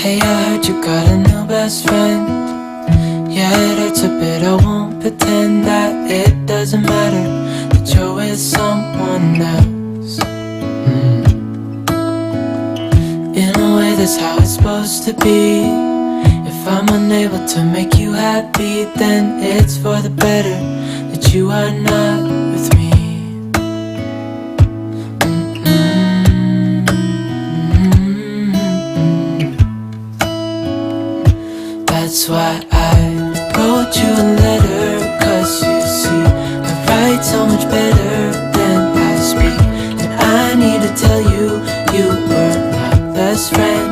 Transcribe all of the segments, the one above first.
Hey, I heard you got a new best friend. Yeah, it hurts a bit, I won't pretend that it doesn't matter that you're with someone else. In a way, that's how it's supposed to be. If I'm unable to make you happy, then it's for the better that you are not with me. That's why I wrote you a letter, 'cause you see, I write so much better than I speak. And I need to tell you, you were my best friend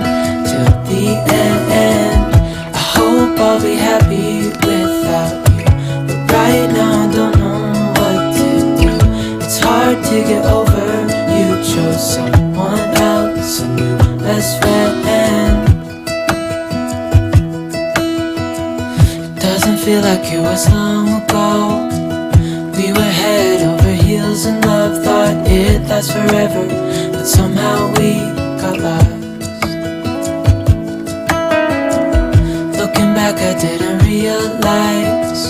till the end. I hope I'll be happy without you, but right now I don't know what to do. It's hard to get over, you chose someone else, a new best friend. Doesn't feel like it was long ago. We were head over heels in love, thought it'd last forever, but somehow we got lost. Looking back, I didn't realize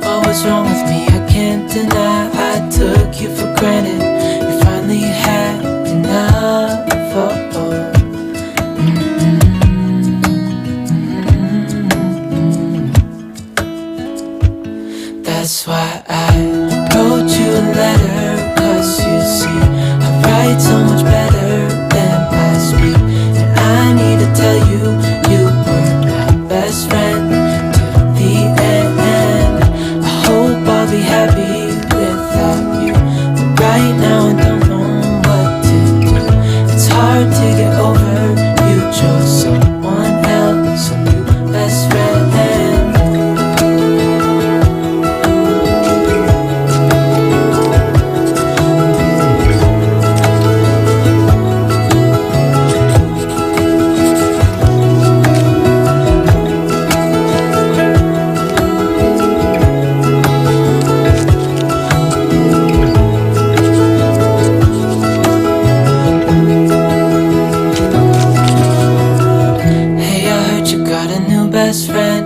what was wrong with me. I can't deny I took you for granted. You finally had enough. That's why I wrote you a letter, 'cause you see, I write so much better than I speak. And I need to tell you, you were my best friend till the end. I hope I'll be happy without you, but right now I don't know what to do. It's hard to get over, you chose someone else, a new best friend. Best friend,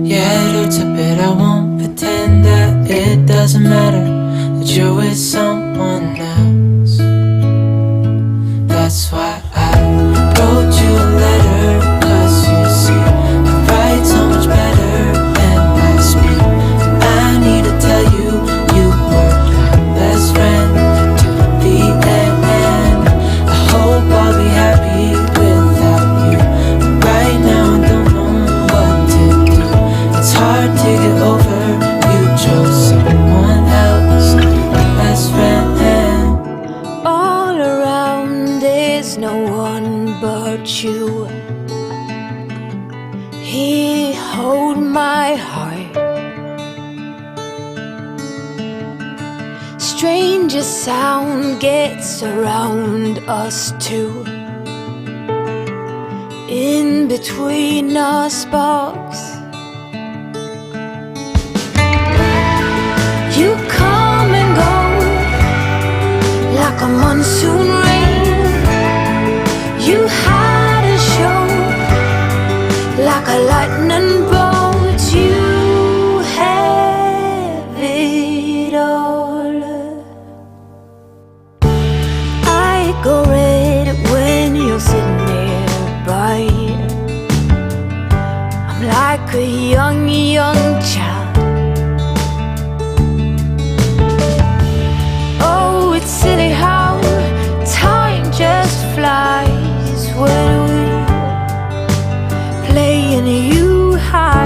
yeah, it hurts a bit, I won't pretend that it doesn't matter that you're with someone else. That's why I wrote you a letter, 'cause you see, I write so much better than I speak. And I need to tell you, you were my best friend till the end. I hope I'll be happy without you, but right now I don't know what to do. It's hard to get over, you chose someone else, my best friend. All around there's no one but you. Here, hold my heart. Stranger sound gets around us two. In between our sparks, you come and go like a monsoon rain. You had a show like a lightning bolt. You have it all. I go red when you're sitting nearby. I'm like a young child. Oh, it's silly how time just flies when we play and you hide.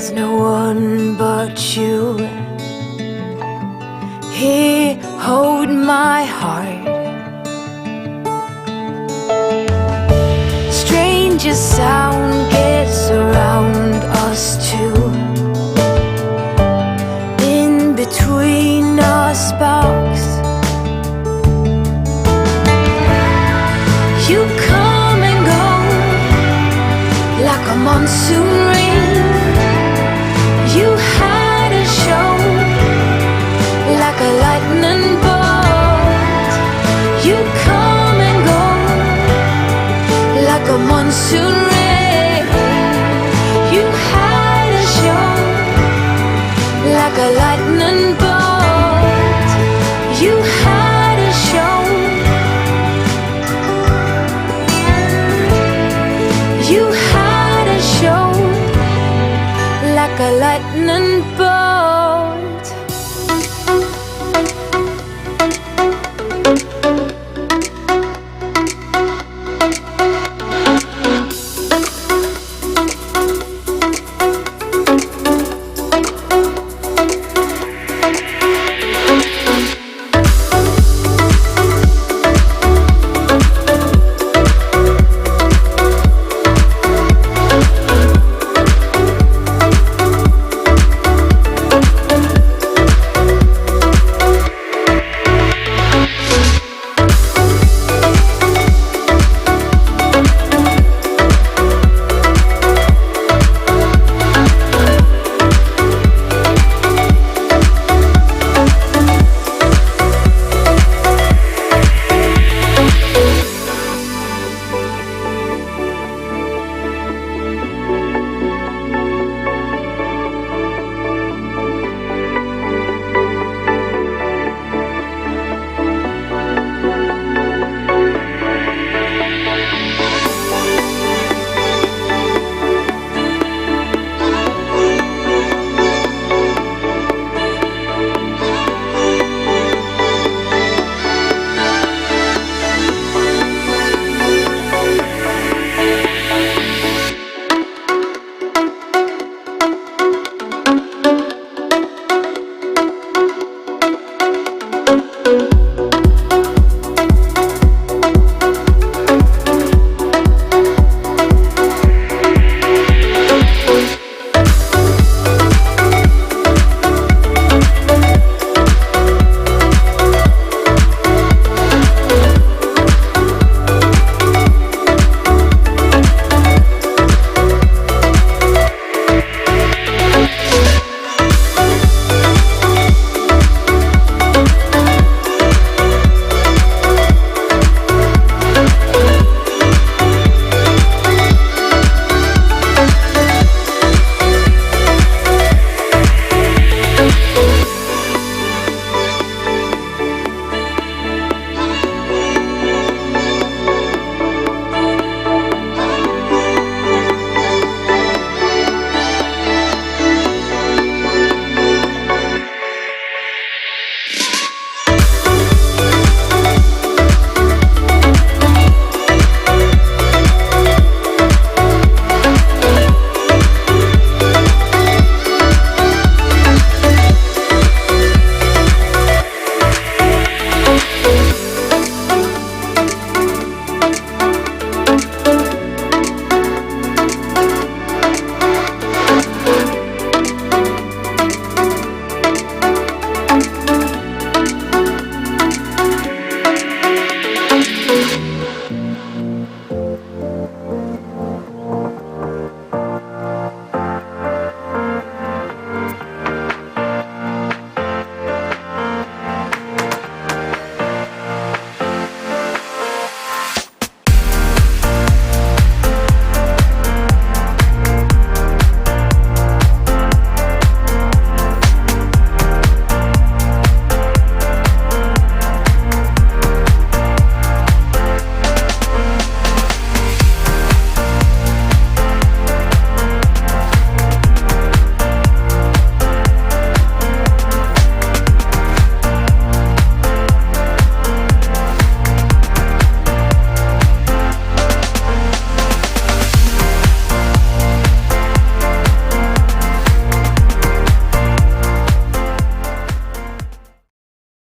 was no one but you. Here, hold my heart. Stranger sound gets around us too. In between our sparks, you come and go like a monsoon rain. You had a show like a lightning bolt. You come and go like a monsoon rain. You had a show like a lightning bolt. You had a show. You had a show like a lightning bolt.